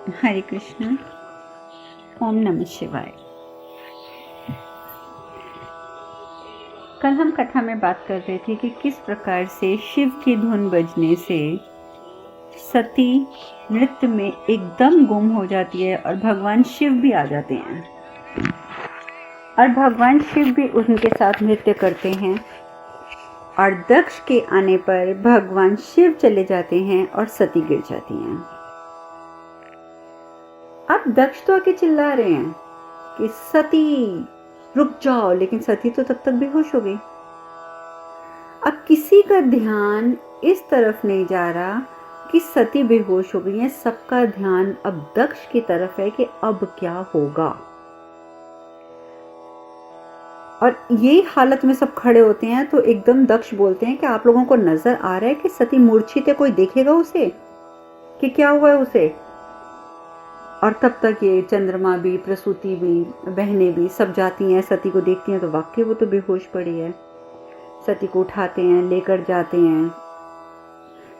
हरे कृष्ण। ओम नमः शिवाय। कल हम कथा में बात कर रहे थे कि किस प्रकार से शिव की धुन बजने से सती नृत्य में एकदम गुम हो जाती है और भगवान शिव भी आ जाते हैं और भगवान शिव भी उनके साथ नृत्य करते हैं और दक्ष के आने पर भगवान शिव चले जाते हैं और सती गिर जाती हैं। अब दक्ष तो आके चिल्ला रहे हैं कि सती रुक जाओ, लेकिन सती तो तब तक बेहोश हो गई। अब किसी का ध्यान इस तरफ नहीं जा रहा कि सती बेहोश हो गई है, सबका ध्यान अब दक्ष की तरफ है कि अब क्या होगा। और यही हालत में सब खड़े होते हैं तो एकदम दक्ष बोलते हैं कि आप लोगों को नजर आ रहा है कि सती मूर्छित है, कोई देखेगा उसे कि क्या हुआ है उसे। और तब तक ये चंद्रमा भी, प्रसूति भी, बहनें भी सब जाती हैं, सती को देखती हैं तो वाकई वो तो बेहोश पड़ी है। सती को उठाते हैं, लेकर जाते हैं।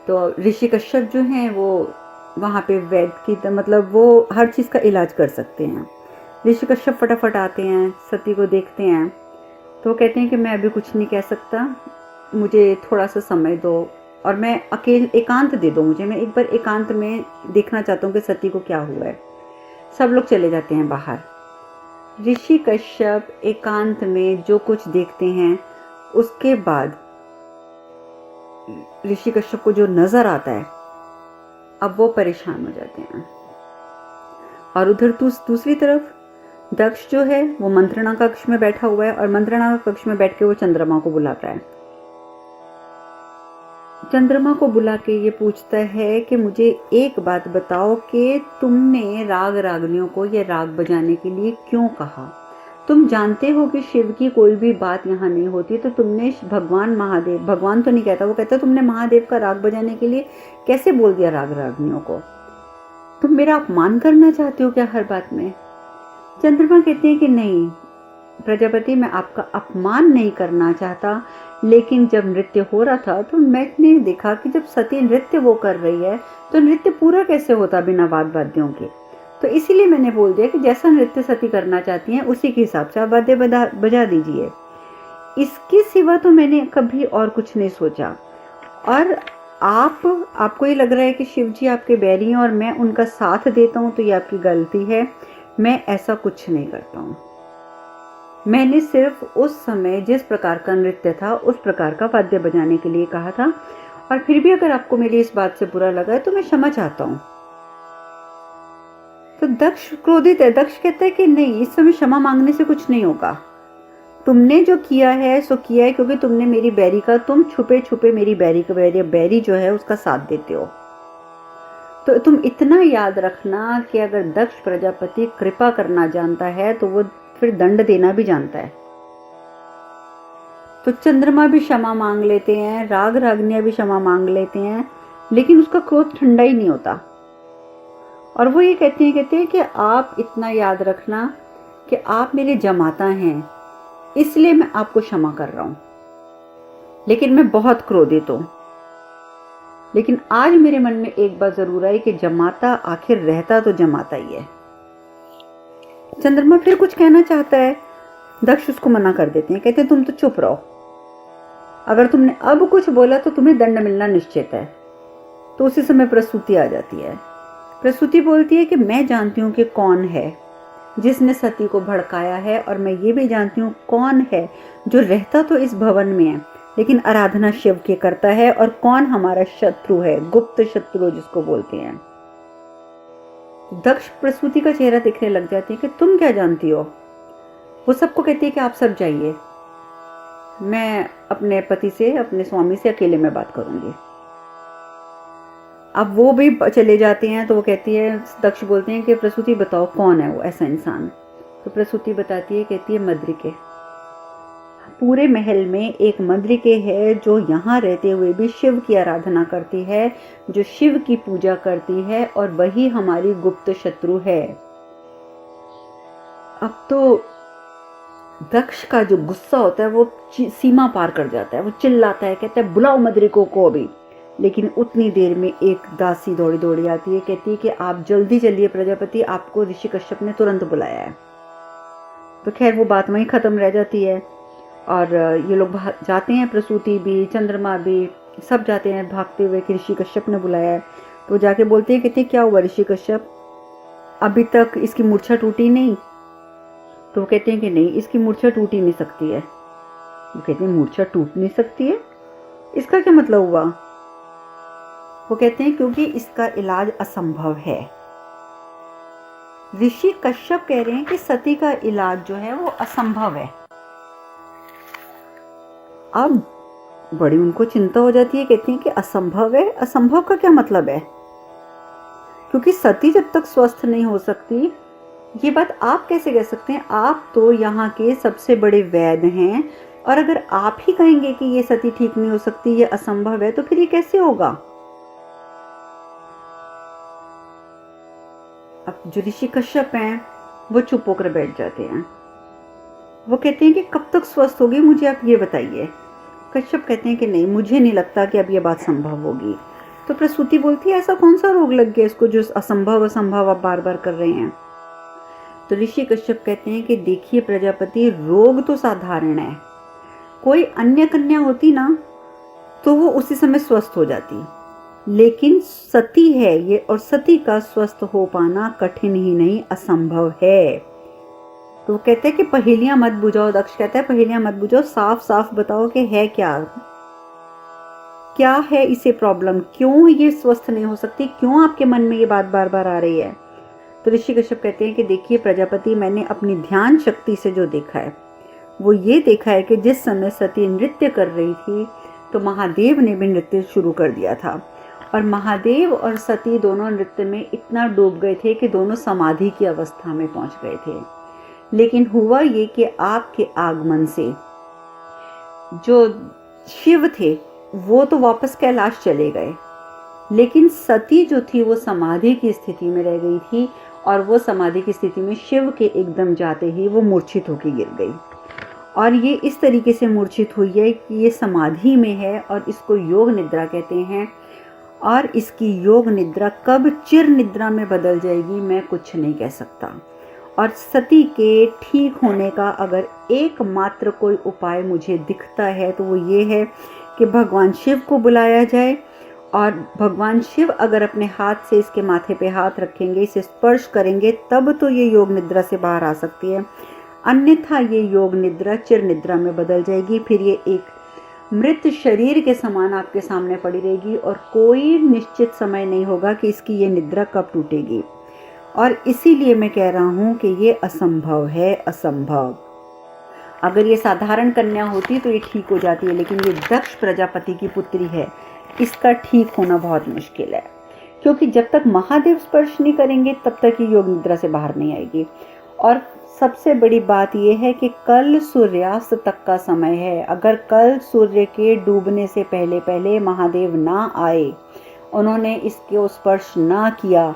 तो ऋषि कश्यप जो हैं वो वहाँ पे वैद्य की मतलब वो हर चीज़ का इलाज कर सकते हैं। ऋषि कश्यप फटाफट आते हैं, सती को देखते हैं तो कहते हैं कि मैं अभी कुछ नहीं कह सकता, मुझे थोड़ा सा समय दो और मैं एकांत दे दो मुझे, मैं एक बार एकांत में देखना चाहता हूँ कि सती को क्या हुआ है। सब लोग चले जाते हैं बाहर। ऋषि कश्यप एकांत में जो कुछ देखते हैं उसके बाद ऋषि कश्यप को जो नजर आता है अब वो परेशान हो जाते हैं। और उधर दूसरी तरफ दक्ष जो है वो मंत्रणा कक्ष में बैठा हुआ है और मंत्रणा कक्ष में बैठ के वो चंद्रमा को बुलाता है। चंद्रमा को बुला के ये पूछता है कि मुझे एक बात बताओ कि तुमने राग रागनियों को ये राग बजाने के लिए क्यों कहा। तुम जानते हो कि शिव की कोई भी बात यहाँ नहीं होती, तो तुमने भगवान महादेव, भगवान तो नहीं कहता, वो कहता तुमने महादेव का राग बजाने के लिए कैसे बोल दिया राग रागनियों को। तुम मेरा अपमान करना चाहते हो क्या हर बात में। चंद्रमा कहते हैं कि नहीं प्रजापति, मैं आपका अपमान नहीं करना चाहता, लेकिन जब नृत्य हो रहा था तो मैंने देखा कि जब सती नृत्य वो कर रही है तो नृत्य पूरा कैसे होता बिना वाद्यों के। तो इसीलिए मैंने बोल दिया कि जैसा नृत्य सती करना चाहती हैं उसी के हिसाब से आप वाद्य बजा दीजिए। इसके सिवा तो मैंने कभी और कुछ नहीं सोचा। और आपको ये लग रहा है कि शिव जी आपके बैरी हैं और मैं उनका साथ देता हूँ, तो ये आपकी गलती है। मैं ऐसा कुछ नहीं करता हूँ। मैंने सिर्फ उस समय जिस प्रकार का नृत्य था उस प्रकार का वाद्य बजाने के लिए कहा था, और फिर भी अगर आपको मेरी इस बात से बुरा लगा है तो मैं क्षमा चाहता हूँ। तो दक्ष क्रोधित है। दक्ष कहता है कि नहीं, इस समय क्षमा मांगने से कुछ नहीं होगा। तुमने जो किया है सो किया है, क्योंकि तुमने मेरी बैरी का, तुम छुपे छुपे मेरी बैरी जो है उसका साथ देते हो। तो तुम इतना याद रखना कि अगर दक्ष प्रजापति कृपा करना जानता है तो वो फिर दंड देना भी जानता है। तो चंद्रमा भी क्षमा मांग लेते हैं, राग रागनियां भी क्षमा मांग लेते हैं, लेकिन उसका क्रोध ठंडा ही नहीं होता। और वो ये कहते हैं कि आप इतना याद रखना कि आप मेरे जमाता हैं, इसलिए मैं आपको क्षमा कर रहा हूं, लेकिन मैं बहुत क्रोधित हूं। लेकिन आज मेरे मन में एक बात जरूर आई कि जमाता आखिर रहता तो जमाता ही है। चंद्रमा फिर कुछ कहना चाहता है, दक्ष उसको मना कर देते हैं, कहते हैं तुम तो चुप रहो, अगर तुमने अब कुछ बोला तो तुम्हें दंड मिलना निश्चित है। तो उसी समय प्रसूति आ जाती है। प्रसूति बोलती है कि मैं जानती हूँ कि कौन है जिसने सती को भड़काया है, और मैं ये भी जानती हूँ कौन है जो रहता तो इस भवन में है लेकिन आराधना शिव की करता है, और कौन हमारा शत्रु है, गुप्त शत्रु जिसको बोलते हैं। दक्ष प्रसूति का चेहरा दिखने लग जाती है कि तुम क्या जानती हो। वो सबको कहती है कि आप सब जाइए, मैं अपने पति से, अपने स्वामी से अकेले में बात करूंगी। अब वो भी चले जाते हैं। तो वो कहती है, दक्ष बोलते हैं कि प्रसूति बताओ कौन है वो ऐसा इंसान। तो प्रसूति बताती है, कहती है मद्रिके। पूरे महल में एक मद्रिके है जो यहाँ रहते हुए भी शिव की आराधना करती है, जो शिव की पूजा करती है, और वही हमारी गुप्त शत्रु है। अब तो दक्ष का जो गुस्सा होता है वो सीमा पार कर जाता है। वो चिल्लाता है, कहता है बुलाओ मद्रिकों को भी। लेकिन उतनी देर में एक दासी दौड़ी दौड़ी आती है, कहती है कि आप जल्दी चलिए प्रजापति, आपको ऋषि कश्यप ने तुरंत बुलाया है। तो खैर वो बात वहीं ख़त्म रह जाती है और ये लोग जाते हैं, प्रसूति भी, चंद्रमा भी, सब जाते हैं भागते हुए कि ऋषि कश्यप ने बुलाया है। तो जाके बोलते हैं, कहते हैं क्या हुआ ऋषि कश्यप, अभी तक इसकी मूर्छा टूटी नहीं? तो वो कहते हैं कि नहीं, इसकी मूर्छा टूट ही नहीं सकती है। वो कहते हैं मूर्छा टूट नहीं सकती है, इसका क्या मतलब हुआ? वो कहते हैं क्योंकि इसका इलाज असंभव है। ऋषि कश्यप कह रहे हैं कि सती का इलाज जो है वो असंभव है। अब बड़ी उनको चिंता हो जाती है, कहती हैं कि असंभव है, असंभव का क्या मतलब है? क्योंकि सती जब तक स्वस्थ नहीं हो सकती, ये बात आप कैसे कह सकते हैं? आप तो यहाँ के सबसे बड़े वैद्य हैं, और अगर आप ही कहेंगे कि ये सती ठीक नहीं हो सकती, ये असंभव है, तो फिर ये कैसे होगा? अब जो ऋषि कश्यप हैं वो चुप होकर बैठ जाते हैं। वो कहते हैं कि कब तक स्वस्थ होगी, मुझे आप ये बताइए। कश्यप कहते हैं कि नहीं, मुझे नहीं लगता कि अब ये बात संभव होगी। तो प्रसूति बोलती है, ऐसा कौन सा रोग लग गया इसको जो असंभव असंभव आप बार बार कर रहे हैं? तो ऋषि कश्यप कहते हैं कि देखिए प्रजापति, रोग तो साधारण है, कोई अन्य कन्या होती ना तो वो उसी समय स्वस्थ हो जाती, लेकिन सती है ये, और सती का स्वस्थ हो पाना कठिन ही नहीं असंभव है। तो वो कहते हैं कि पहेलियां मत बुझाओ। दक्ष कहता है पहेलियां मत बुझाओ, साफ साफ बताओ कि है क्या, क्या है इसे प्रॉब्लम, क्यों ये स्वस्थ नहीं हो सकती, क्यों आपके मन में ये बात बार बार आ रही है? तो ऋषि कश्यप कहते हैं कि देखिए प्रजापति, मैंने अपनी ध्यान शक्ति से जो देखा है वो ये देखा है कि जिस समय सती नृत्य कर रही थी तो महादेव ने भी नृत्य शुरू कर दिया था, और महादेव और सती दोनों नृत्य में इतना डूब गए थे कि दोनों समाधि की अवस्था में पहुंच गए थे। लेकिन हुआ ये कि आपके आगमन से जो शिव थे वो तो वापस कैलाश चले गए, लेकिन सती जो थी वो समाधि की स्थिति में रह गई थी, और वो समाधि की स्थिति में शिव के एकदम जाते ही वो मूर्छित होकर गिर गई। और ये इस तरीके से मूर्छित हुई है कि ये समाधि में है, और इसको योग निद्रा कहते हैं। और इसकी योग निद्रा कब चिर निद्रा में बदल जाएगी मैं कुछ नहीं कह सकता। और सती के ठीक होने का अगर एकमात्र कोई उपाय मुझे दिखता है तो वो ये है कि भगवान शिव को बुलाया जाए, और भगवान शिव अगर अपने हाथ से इसके माथे पे हाथ रखेंगे, इसे स्पर्श करेंगे, तब तो ये योग निद्रा से बाहर आ सकती है। अन्यथा ये योग निद्रा चिर निद्रा में बदल जाएगी, फिर ये एक मृत शरीर के समान आपके सामने पड़ी रहेगी, और कोई निश्चित समय नहीं होगा कि इसकी ये निद्रा कब टूटेगी। और इसीलिए मैं कह रहा हूँ कि ये असंभव है, असंभव। अगर ये साधारण कन्या होती तो ये ठीक हो जाती है, लेकिन ये दक्ष प्रजापति की पुत्री है, इसका ठीक होना बहुत मुश्किल है, क्योंकि जब तक महादेव स्पर्श नहीं करेंगे तब तक ये योग निद्रा से बाहर नहीं आएगी। और सबसे बड़ी बात यह है कि कल सूर्यास्त तक का समय है। अगर कल सूर्य के डूबने से पहले पहले महादेव ना आए, उन्होंने इसको स्पर्श ना किया,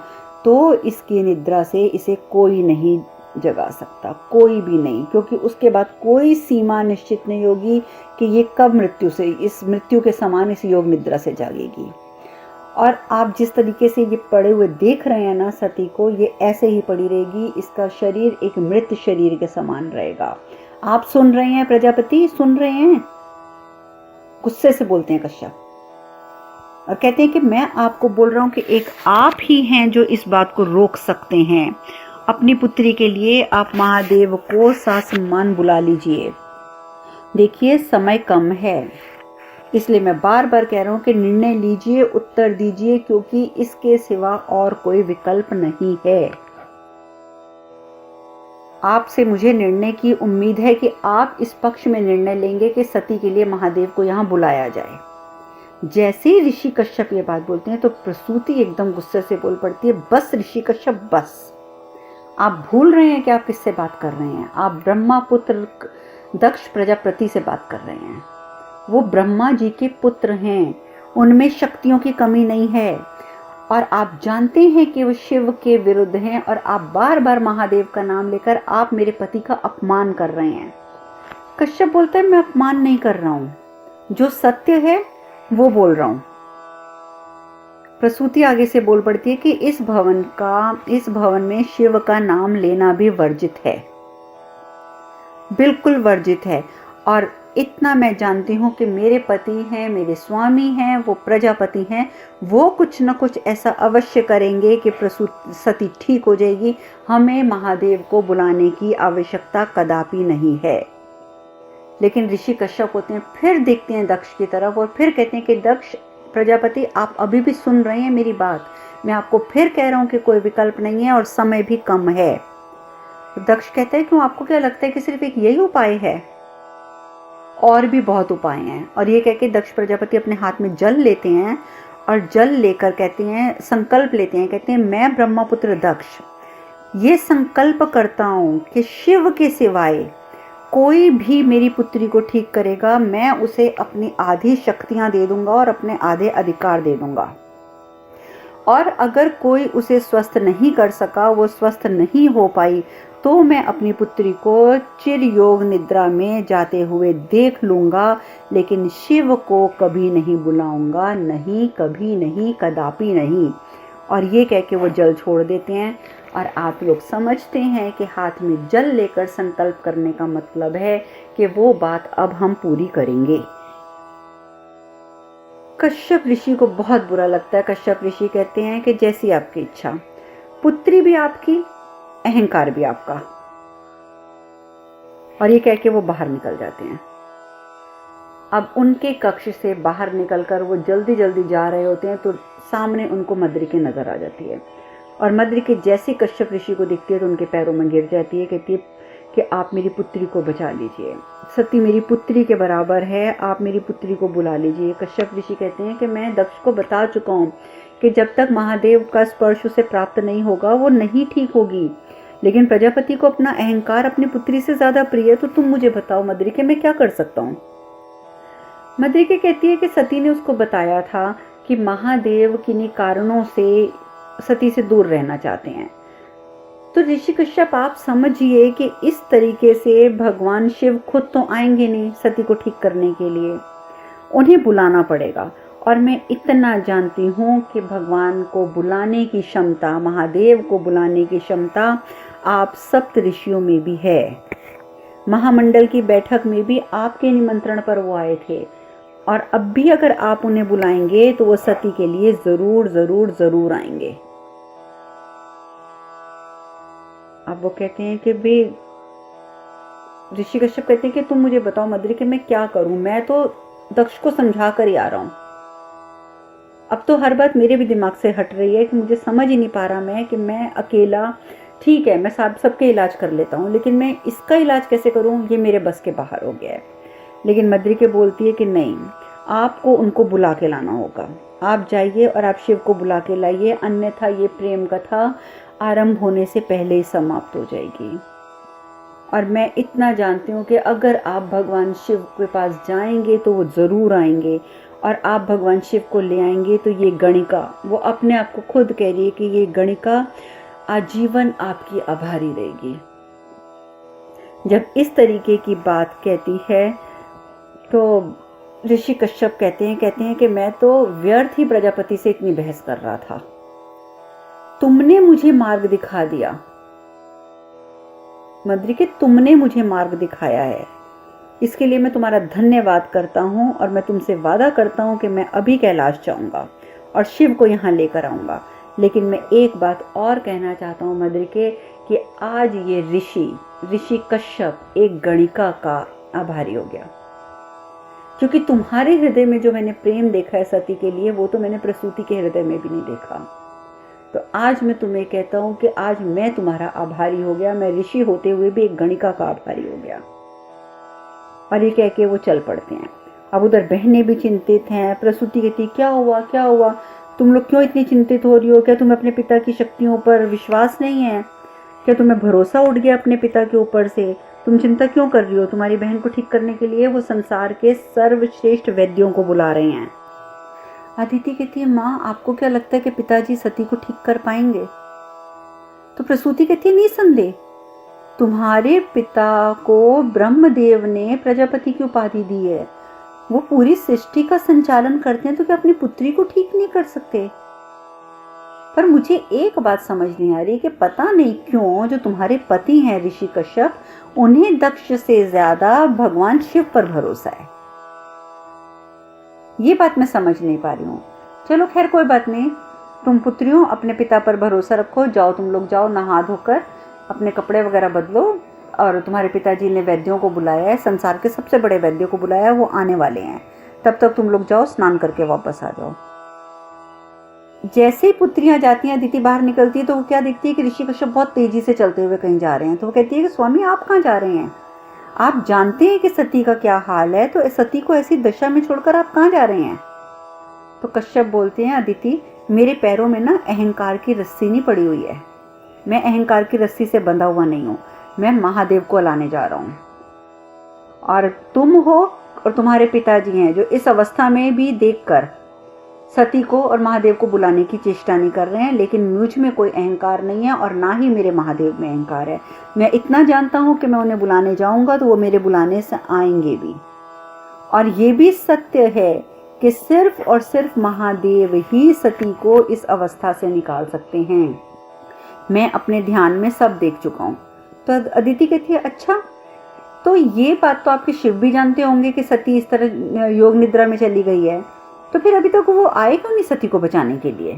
तो इसकी निद्रा से इसे कोई नहीं जगा सकता, कोई भी नहीं, क्योंकि उसके बाद कोई सीमा निश्चित नहीं होगी कि ये कब मृत्यु से, इस मृत्यु के समान इस योग निद्रा से जागेगी। और आप जिस तरीके से ये पड़े हुए देख रहे हैं ना सती को, ये ऐसे ही पड़ी रहेगी, इसका शरीर एक मृत शरीर के समान रहेगा। आप सुन रहे हैं प्रजापति, सुन रहे हैं? गुस्से से बोलते हैं कश्यप, और कहते हैं कि मैं आपको बोल रहा हूं कि एक आप ही हैं जो इस बात को रोक सकते हैं। अपनी पुत्री के लिए आप महादेव को सासम्मान बुला लीजिए। देखिए समय कम है, इसलिए मैं बार बार कह रहा हूं कि निर्णय लीजिए, उत्तर दीजिए, क्योंकि इसके सिवा और कोई विकल्प नहीं है। आपसे मुझे निर्णय की उम्मीद है कि आप इस पक्ष में निर्णय लेंगे कि सती के लिए महादेव को यहाँ बुलाया जाए। जैसे ही ऋषि कश्यप ये बात बोलते हैं तो प्रसूति एकदम गुस्से से बोल पड़ती है, बस ऋषि कश्यप बस, आप भूल रहे हैं कि आप किससे बात कर रहे हैं? आप ब्रह्मा पुत्र दक्ष प्रजापति से बात कर रहे हैं। वो ब्रह्मा जी के पुत्र हैं, उनमें शक्तियों की कमी नहीं है, और आप जानते हैं कि वो शिव के विरुद्ध हैं, और आप बार बार महादेव का नाम लेकर आप मेरे पति का अपमान कर रहे हैं। कश्यप बोलता है मैं अपमान नहीं कर रहा हूं, जो सत्य है वो बोल रहा हूं। प्रसूति आगे से बोल पड़ती है कि इस भवन में शिव का नाम लेना भी वर्जित है, बिल्कुल वर्जित है। और इतना मैं जानती हूँ कि मेरे पति हैं, मेरे स्वामी हैं, वो प्रजापति हैं, वो कुछ न कुछ ऐसा अवश्य करेंगे कि सती ठीक हो जाएगी। हमें महादेव को बुलाने की आवश्यकता कदापि नहीं है। लेकिन ऋषि कश्यप होते हैं, फिर देखते हैं दक्ष की तरफ और फिर कहते हैं कि दक्ष प्रजापति, आप अभी भी सुन रहे हैं मेरी बात? मैं आपको फिर कह रहा हूँ कि कोई विकल्प नहीं है और समय भी कम है। दक्ष कहते हैं, क्यों, आपको क्या लगता है कि सिर्फ एक यही उपाय है? और भी बहुत उपाय हैं। और ये कह के दक्ष प्रजापति अपने हाथ में जल लेते हैं और जल लेकर कहते हैं, संकल्प लेते हैं, कहते हैं मैं ब्रह्मपुत्र दक्ष ये संकल्प करता हूँ कि शिव के सिवाय कोई भी मेरी पुत्री को ठीक करेगा, मैं उसे अपनी आधी शक्तियाँ दे दूंगा और अपने आधे अधिकार दे दूंगा। और अगर कोई उसे स्वस्थ नहीं कर सका, वो स्वस्थ नहीं हो पाई, तो मैं अपनी पुत्री को चिर योग निद्रा में जाते हुए देख लूंगा, लेकिन शिव को कभी नहीं बुलाऊंगा, नहीं, कभी नहीं, कदापि नहीं। और ये कह के वो जल छोड़ देते हैं। और आप लोग समझते हैं कि हाथ में जल लेकर संकल्प करने का मतलब है कि वो बात अब हम पूरी करेंगे। कश्यप ऋषि को बहुत बुरा लगता है। कश्यप ऋषि कहते हैं कि जैसी आपकी इच्छा, पुत्री भी आपकी, अहंकार भी आपका। और ये कह के वो बाहर निकल जाते हैं। अब उनके कक्ष से बाहर निकलकर वो जल्दी जल्दी जा रहे होते हैं तो सामने उनको मद्रिके नजर आ जाती है। और मद्रिके जैसे कश्यप ऋषि को दिखती है तो उनके पैरों में गिर जाती है, कहती है कि आप मेरी पुत्री को बचा लीजिए, सती मेरी पुत्री के बराबर है, आप मेरी पुत्री को बुला लीजिए। कश्यप ऋषि कहते हैं कि मैं दक्ष को बता चुका हूँ कि जब तक महादेव का स्पर्श उसे प्राप्त नहीं होगा वो नहीं ठीक होगी। लेकिन प्रजापति को अपना अहंकार अपनी पुत्री से ज्यादा प्रिय है, तो तुम मुझे बताओ मद्रिके मैं क्या कर सकता हूँ। मद्रिके कहती है कि सती ने उसको बताया था कि महादेव किन्हीं कारणों से सती से दूर रहना चाहते हैं। तो ऋषि कश्यप आप समझिए कि इस तरीके से भगवान शिव खुद तो आएंगे नहीं सती को ठीक करने के लिए, उन्हें बुलाना पड़ेगा। और मैं इतना जानती हूँ कि भगवान को बुलाने की क्षमता, महादेव को बुलाने की क्षमता आप सप्त ऋषियों में भी है। महामंडल की बैठक में भी आपके निमंत्रण पर वो आए थे, और अब भी अगर आप उन्हें बुलाएंगे तो वो सती के लिए जरूर जरूर जरूर आएंगे। अब वो कहते हैं कि बे ऋषि कश्यप कहते हैं कि तुम मुझे बताओ मद्रिके मैं क्या करूं, मैं तो दक्ष को समझा कर ही आ रहा हूं। अब तो हर बात मेरे भी दिमाग से हट रही है कि मुझे समझ ही नहीं पा रहा मैं कि मैं अकेला, ठीक है मैं सबके इलाज कर लेता हूँ, लेकिन मैं इसका इलाज कैसे करूँ, ये मेरे बस के बाहर हो गया है। लेकिन मद्रिके बोलती है कि नहीं, आपको उनको बुला के लाना होगा, आप जाइए और आप शिव को बुला के लाइए, अन्यथा ये प्रेम कथा आरंभ होने से पहले ही समाप्त हो जाएगी। और मैं इतना जानती हूँ कि अगर आप भगवान शिव के पास जाएंगे तो वो ज़रूर आएंगे, और आप भगवान शिव को ले आएंगे तो ये गणिका, वो अपने आप को खुद कह रही है कि ये गणिका आजीवन आपकी आभारी रहेगी। जब इस तरीके की बात कहती है तो ऋषि कश्यप कहते हैं कि मैं तो व्यर्थ ही प्रजापति से इतनी बहस कर रहा था, तुमने मुझे मार्ग दिखा दिया मद्रिके, तुमने मुझे मार्ग दिखाया है, इसके लिए मैं तुम्हारा धन्यवाद करता हूँ। और मैं तुमसे वादा करता हूँ कि मैं अभी कैलाश जाऊंगा और शिव को यहाँ लेकर आऊंगा। लेकिन मैं एक बात और कहना चाहता हूँ मद्रिके कि आज ये ऋषि कश्यप एक गणिका का आभारी हो गया, क्योंकि तुम्हारे हृदय में जो मैंने प्रेम देखा है सती के लिए, वो तो मैंने प्रसूति के हृदय में भी नहीं देखा। तो आज मैं तुम्हें कहता हूँ कि आज मैं तुम्हारा आभारी हो गया, मैं ऋषि होते हुए भी एक गणिका का आभारी हो गया। और ये कह के वो चल पड़ते हैं। अब उधर बहनें भी चिंतित हैं। प्रसूति कहती क्या हुआ क्या हुआ, तुम लोग क्यों इतनी चिंतित हो रही हो, क्या तुम्हें अपने पिता की शक्तियों पर विश्वास नहीं है, क्या तुम्हें भरोसा उठ गया अपने पिता के ऊपर से, तुम चिंता क्यों कर रही हो। तुम्हारी बहन को ठीक करने के लिए वो संसार के सर्वश्रेष्ठ वैद्यों को बुला रहे हैं। अदिति कहती है माँ आपको क्या लगता है कि पिताजी सती को ठीक कर पाएंगे। तो प्रसूति कहती है निसंदेह, तुम्हारे पिता को ब्रह्मदेव ने प्रजापति की उपाधि दी है, वो पूरी सृष्टि का संचालन करते हैं, तो क्या अपनी पुत्री को ठीक नहीं कर सकते। पर मुझे एक बात समझ नहीं आ रही कि पता नहीं क्यों जो तुम्हारे पति हैं ऋषि कश्यप, उन्हें दक्ष से ज्यादा भगवान शिव पर भरोसा है। ये बात मैं समझ नहीं पा रही हूँ। चलो खैर कोई बात नहीं, तुम पुत्रियों अपने पिता पर भरोसा रखो, जाओ तुम लोग जाओ, नहा धोकर अपने कपड़े वगैरह बदलो, और तुम्हारे पिताजी ने वैद्यों को बुलाया है, संसार के सबसे बड़े वैद्यों को बुलाया है, वो आने वाले हैं, तब तक तुम लोग जाओ स्नान करके वापस आ जाओ। जैसे ही पुत्रियां जाती हैं, अदिति बाहर निकलती है तो वो क्या देखती है कि ऋषि कश्यप बहुत तेजी से चलते हुए कहीं जा रहे हैं। तो वो कहती है कि स्वामी आप कहाँ जा रहे हैं, आप जानते हैं कि सती का क्या हाल है, तो सती को ऐसी दशा में छोड़कर आप कहाँ जा रहे हैं। तो कश्यप बोलते हैं अदिति मेरे पैरों में ना अहंकार की रस्सी नहीं पड़ी हुई है, मैं अहंकार की रस्सी से बंधा हुआ नहीं हूँ, मैं महादेव को लाने जा रहा हूँ। और तुम हो और तुम्हारे पिताजी हैं जो इस अवस्था में भी देखकर सती को और महादेव को बुलाने की चेष्टा नहीं कर रहे हैं, लेकिन मुझ में कोई अहंकार नहीं है और ना ही मेरे महादेव में अहंकार है। मैं इतना जानता हूं कि मैं उन्हें बुलाने जाऊंगा तो वो मेरे बुलाने से आएंगे भी, और ये भी सत्य है कि सिर्फ और सिर्फ महादेव ही सती को इस अवस्था से निकाल सकते हैं। मैं अपने ध्यान में सब देख चुका हूँ। तो अदिति कहती है अच्छा, तो ये बात तो आपके शिव भी जानते होंगे कि सती इस तरह योग निद्रा में चली गई है, तो फिर अभी तक वो आए क्यों नहीं सती को बचाने के लिए।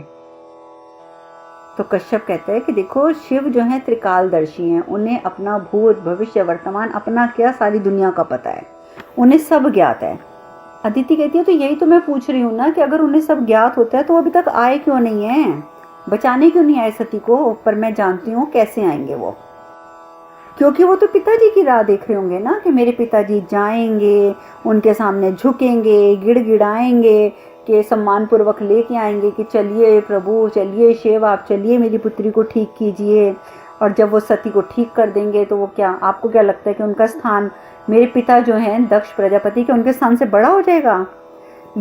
तो कश्यप कहता है कि देखो शिव जो है त्रिकालदर्शी हैं, उन्हें अपना भूत भविष्य वर्तमान अपना क्या सारी दुनिया का पता है, उन्हें सब ज्ञात है। अदिति कहती है तो यही तो मैं पूछ रही हूँ ना कि अगर उन्हें सब ज्ञात होता है तो अभी तक आए क्यों नहीं है, बचाने क्यों नहीं आए सती को। पर मैं जानती हूँ कैसे आएंगे वो, क्योंकि वो तो पिताजी की राह देख रहे होंगे ना कि मेरे पिताजी जाएंगे, उनके सामने झुकेंगे, गिड़गिड़ाएंगे, कि सम्मान पूर्वक लेके आएंगे कि चलिए प्रभु, चलिए शिव, आप चलिए मेरी पुत्री को ठीक कीजिए। और जब वो सती को ठीक कर देंगे तो वो क्या, आपको क्या लगता है कि उनका स्थान मेरे पिता जो हैं दक्ष प्रजापति के, उनके स्थान से बड़ा हो जाएगा।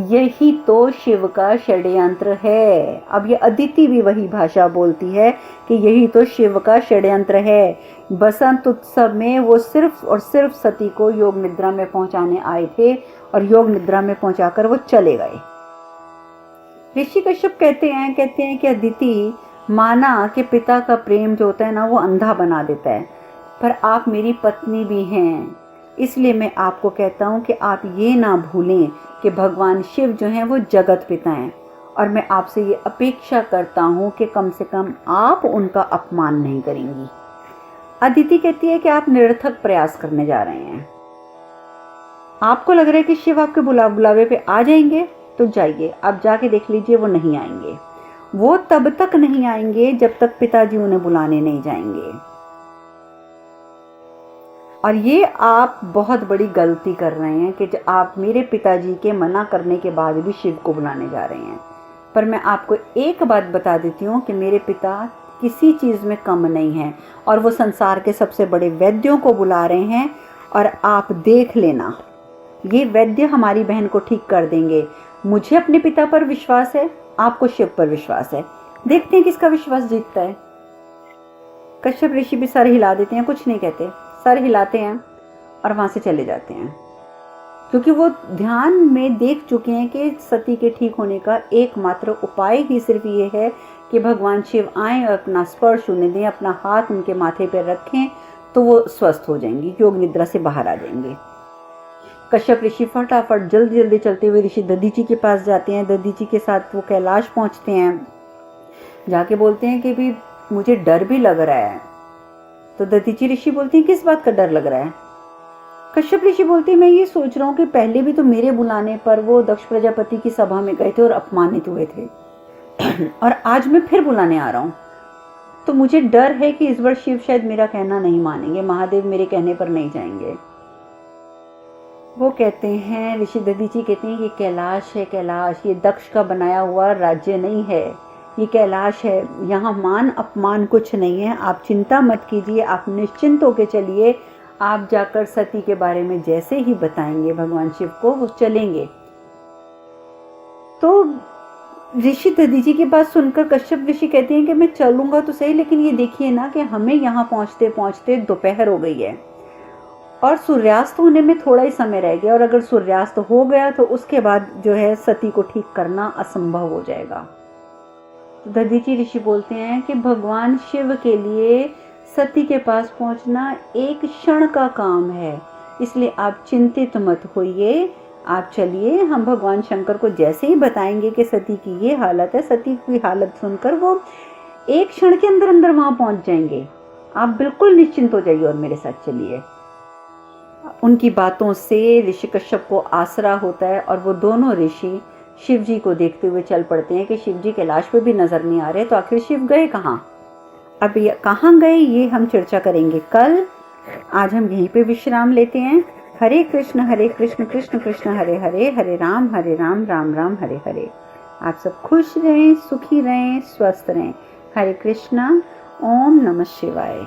यही तो शिव का षड्यंत्र है। अब ये अदिति भी वही भाषा बोलती है कि यही तो शिव का षड्यंत्र है। बसंत उत्सव में वो सिर्फ और सिर्फ सती को योग निद्रा में पहुंचाने आए थे और योग निद्रा में पहुंचाकर वो चले गए। ऋषि कश्यप कहते हैं कि अदिति, माना कि पिता का प्रेम जो होता है ना वो अंधा बना देता है, पर आप मेरी पत्नी भी हैं, इसलिए मैं आपको कहता हूँ कि आप ये ना भूलें कि भगवान शिव जो हैं वो जगत पिता हैं, और मैं आपसे ये अपेक्षा करता हूँ कि कम से कम आप उनका अपमान नहीं करेंगी। अदिति कहती है कि आप निरर्थक प्रयास करने जा रहे हैं। आपको लग रहा है कि शिव आपके बुलावे पे आ जाएंगे, तो जाइए, आप जाके देख लीजिए, वो नहीं आएंगे। वो तब तक नहीं आएंगे जब तक पिताजी उन्हें बुलाने नहीं जाएंगे। और ये आप बहुत बड़ी गलती कर रहे हैं कि आप मेरे पिताजी के मना करने के बाद भी शिव को बुलाने जा रहे हैं। पर मैं आपको एक बात बता देती हूँ कि मेरे पिता किसी चीज़ में कम नहीं हैं, और वो संसार के सबसे बड़े वैद्यों को बुला रहे हैं, और आप देख लेना ये वैद्य हमारी बहन को ठीक कर देंगे। मुझे अपने पिता पर विश्वास है, आपको शिव पर विश्वास है, देखते हैं किसका विश्वास जीतता है। कश्यप ऋषि भी सर हिला देते हैं, कुछ नहीं कहते, सर हिलाते हैं और वहां से चले जाते हैं, क्योंकि वो ध्यान में देख चुके हैं कि सती के ठीक होने का एकमात्र उपाय ही सिर्फ ये है कि भगवान शिव आए और अपना स्पर्श उन्हें दें, अपना हाथ उनके माथे पर रखें, तो वो स्वस्थ हो जाएंगी, योग निद्रा से बाहर आ जाएंगे। कश्यप ऋषि फटाफट जल्दी जल्दी चलते हुए ऋषि दधीची के पास जाते हैं। दधीची के साथ वो कैलाश पहुंचते हैं, जाके बोलते हैं कि भी मुझे डर भी लग रहा है। तो दधीची ऋषि बोलती हैं किस बात का डर लग रहा है। कश्यप ऋषि बोलते हैं मैं ये सोच रहा हूँ कि पहले भी तो मेरे बुलाने पर वो दक्ष प्रजापति की सभा में गए थे और अपमानित हुए थे, और आज मैं फिर बुलाने आ रहा हूँ, तो मुझे डर है कि इस बार शिव शायद मेरा कहना नहीं मानेंगे, महादेव मेरे कहने पर नहीं जाएंगे। वो कहते हैं, ऋषि दधीची कहते हैं ये कैलाश है, कैलाश, ये दक्ष का बनाया हुआ राज्य नहीं है, ये कैलाश है, यहाँ मान अपमान कुछ नहीं है, आप चिंता मत कीजिए, आप निश्चिंत होकर चलिए। आप जाकर सती के बारे में जैसे ही बताएंगे भगवान शिव को, वो चलेंगे। तो ऋषि दधीची की बात सुनकर कश्यप ऋषि कहते हैं कि मैं चलूंगा तो सही, लेकिन ये देखिए ना कि हमें यहाँ पहुँचते पहुँचते दोपहर हो गई है और सूर्यास्त होने में थोड़ा ही समय रह गया, और अगर सूर्यास्त हो गया तो उसके बाद जो है सती को ठीक करना असंभव हो जाएगा। दधीची ऋषि बोलते हैं कि भगवान शिव के लिए सती के पास पहुंचना एक क्षण का काम है, इसलिए आप चिंतित मत होइए। आप चलिए, हम भगवान शंकर को जैसे ही बताएंगे कि सती की ये हालत है, सती की हालत सुनकर वो एक क्षण के अंदर अंदर वहां पहुंच जाएंगे। आप बिल्कुल निश्चिंत हो जाइए और मेरे साथ चलिए। उनकी बातों से ऋषि कश्यप को आसरा होता है और वो दोनों ऋषि शिव जी को देखते हुए चल पड़ते हैं कि शिव जी कैलाश पे भी नजर नहीं आ रहे, तो आखिर शिव गए कहाँ। अब ये कहाँ गए ये हम चर्चा करेंगे कल। आज हम यहीं पे विश्राम लेते हैं। हरे कृष्ण कृष्ण कृष्ण हरे हरे, हरे राम राम राम हरे हरे। आप सब खुश रहें, सुखी रहें, स्वस्थ रहें। हरे कृष्णा। ओम नमः शिवाय।